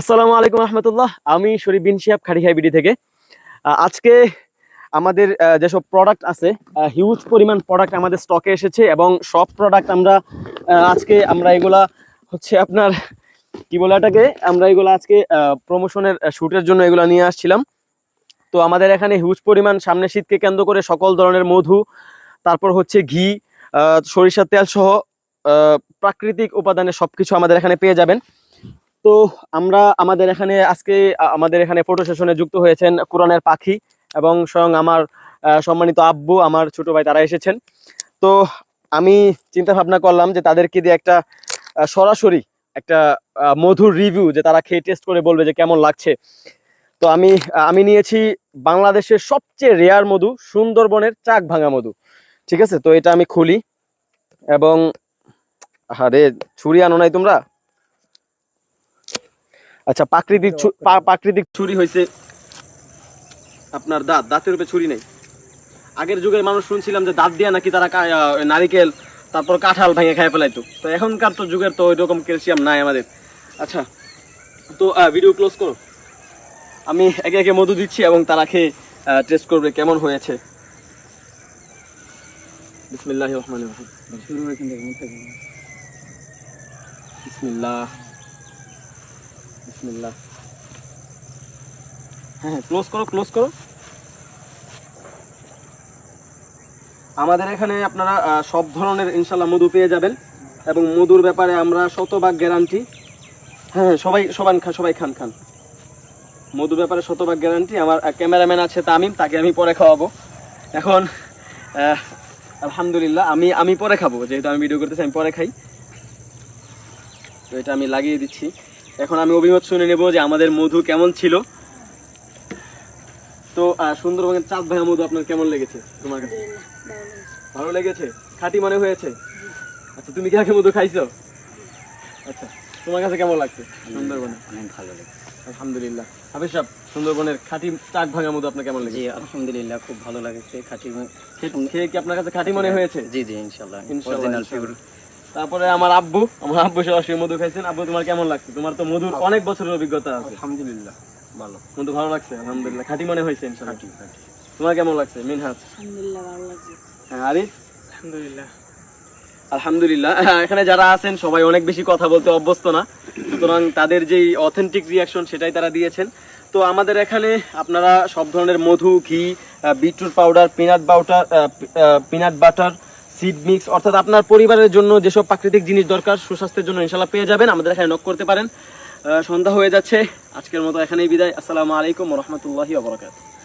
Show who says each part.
Speaker 1: আসসালামু আলাইকুম রহমতুল্লাহ। আমি শরীফ বিন শিহাব খাড়িখাই বিডি থেকে। আজকে আমাদের যেসব প্রোডাক্ট আছে, হিউজ পরিমাণ প্রোডাক্ট আমাদের স্টকে এসেছে এবং সব প্রোডাক্ট আমরা আমরা এগুলা হচ্ছে আপনার কি বলে এটাকে, আমরা এগুলো আজকে প্রমোশনের শ্যুটের জন্য এগুলো নিয়ে আসছিলাম। তো আমাদের এখানে হিউজ পরিমাণ সামনে শীতকে কেন্দ্র করে সকল ধরনের মধু, তারপর হচ্ছে ঘি, সরিষার তেল সহ প্রাকৃতিক উপাদানের সবকিছু আমাদের এখানে পেয়ে যাবেন। তো আমরা আমাদের এখানে ফটো সেশনে যুক্ত হয়েছেন কোরআনের পাখি এবং স্বয়ং আমার সম্মানিত আব্বু, আমার ছোট ভাই, তারা এসেছেন। তো আমি চিন্তা ভাবনা করলাম যে তাদেরকে দিয়ে একটা সরাসরি একটা মধুর রিভিউ, যে তারা খেয়ে টেস্ট করে বলবে যে কেমন লাগছে। তো আমি নিয়েছি বাংলাদেশের সবচেয়ে রেয়ার মধু, সুন্দরবনের চাক ভাঙা মধু। ঠিক আছে, তো এটা আমি খুলি এবং আরে ছুরি আনো নাই তোমরা? আচ্ছা, প্রাকৃতিক ছুরি হয়েছে আপনার দাঁতের উপরে ছুরি নেই। আগের যুগের মানুষ শুনছিলাম যে দাঁত দিয়া নাকি তারা নারিকেল তারপর কাঁঠাল ভেঙে খায় ফেলাইতো। তো এখনকার তো যুগের তো ওই রকম ক্যালসিয়াম নাই আমাদের। আচ্ছা, তো ভিডিও ক্লোজ করো। আমি একে একে মধু দিচ্ছি এবং তারা খেয়ে টেস্ট করবে কেমন হয়েছে। বিসমিল্লাহির রহমানির রহিম। বিসমিল্লাহ বিসমিল্লাহ। হ্যাঁ, ক্লোজ করো। আমাদের এখানে আপনারা সব ধরনের ইনশাল্লাহ মধু পেয়ে যাবেন এবং মধুর ব্যাপারে আমরা শতভাগ গ্যারান্টি। হ্যাঁ, সবাই খান। মধুর ব্যাপারে শতভাগ গ্যারান্টি। আমার ক্যামেরাম্যান আছে তামিম, তাকে আমি পরে খাওয়াবো। এখন আলহামদুলিল্লাহ আমি পরে খাবো, যেহেতু আমি ভিডিও করতেছি, আমি পরে খাই। তো এটা আমি লাগিয়ে দিচ্ছি। এখন আমি অভিমত শুনে নেব যে আমাদের মধু কেমন ছিল। তো সুন্দরবনের চাঁদ ভাঙা মধু আপনার কেমন লেগেছে? তোমার কাছে ভালো লেগেছে? খাঁটি মনে হয়েছে? আচ্ছা, তুমি কি আগে মধু খাইছো? আচ্ছা, তোমার কাছে কেমন লাগছে সুন্দরবনে?
Speaker 2: অনেক ভালো লেগেছে,
Speaker 1: আলহামদুলিল্লাহ। হাফিজ সাহেব, সুন্দরবনের খাঁটি চাক ভাঙা মধু আপনার কেমন লেগেছে?
Speaker 2: জি আলহামদুলিল্লাহ, খুব ভালো লাগছে। খাঁটি
Speaker 1: খেয়ে কি আপনার কাছে খাঁটি মনে হয়েছে?
Speaker 2: জি ইনশাআল্লাহ।
Speaker 1: তারপরে আমার আব্বু সরাসরি মধু খাইছেন। আব্বু, তোমার কেমন লাগছে? তোমার তো মধুর অনেক বছরের অভিজ্ঞতা আছে।
Speaker 2: আলহামদুলিল্লাহ ভালো,
Speaker 1: মধু ভালো লাগছে? আলহামদুলিল্লাহ, খাঁটি মনে হয়েছে ইনশাআল্লাহ। তোমার কেমন লাগছে মিনহাজ?
Speaker 3: আলহামদুলিল্লাহ ভালো লাগছে।
Speaker 1: হ্যাঁ, আরিফ? আলহামদুলিল্লাহ। এখানে যারা আছেন সবাই অনেক বেশি কথা বলতে অভ্যস্ত না, সুতরাং তাদের যেই অথেন্টিক রিয়াকশন সেটাই তারা দিয়েছেন। তো আমাদের এখানে আপনারা সব ধরনের মধু, ঘি, beetroot powder, peanut butter, seed mix, অর্থাৎ আপনার পরিবারের জন্য যেসব প্রাকৃতিক জিনিস দরকার সুস্বাস্থ্যের জন্য ইনশাল্লাহ পেয়ে যাবেন। আমাদের এখানে নক করতে পারেন। সন্ধ্যা হয়ে যাচ্ছে, আজকের মতো এখানেই বিদায়। আসসালামু আলাইকুম ওয়া রাহমাতুল্লাহি ওয়া বারাকাতুহু।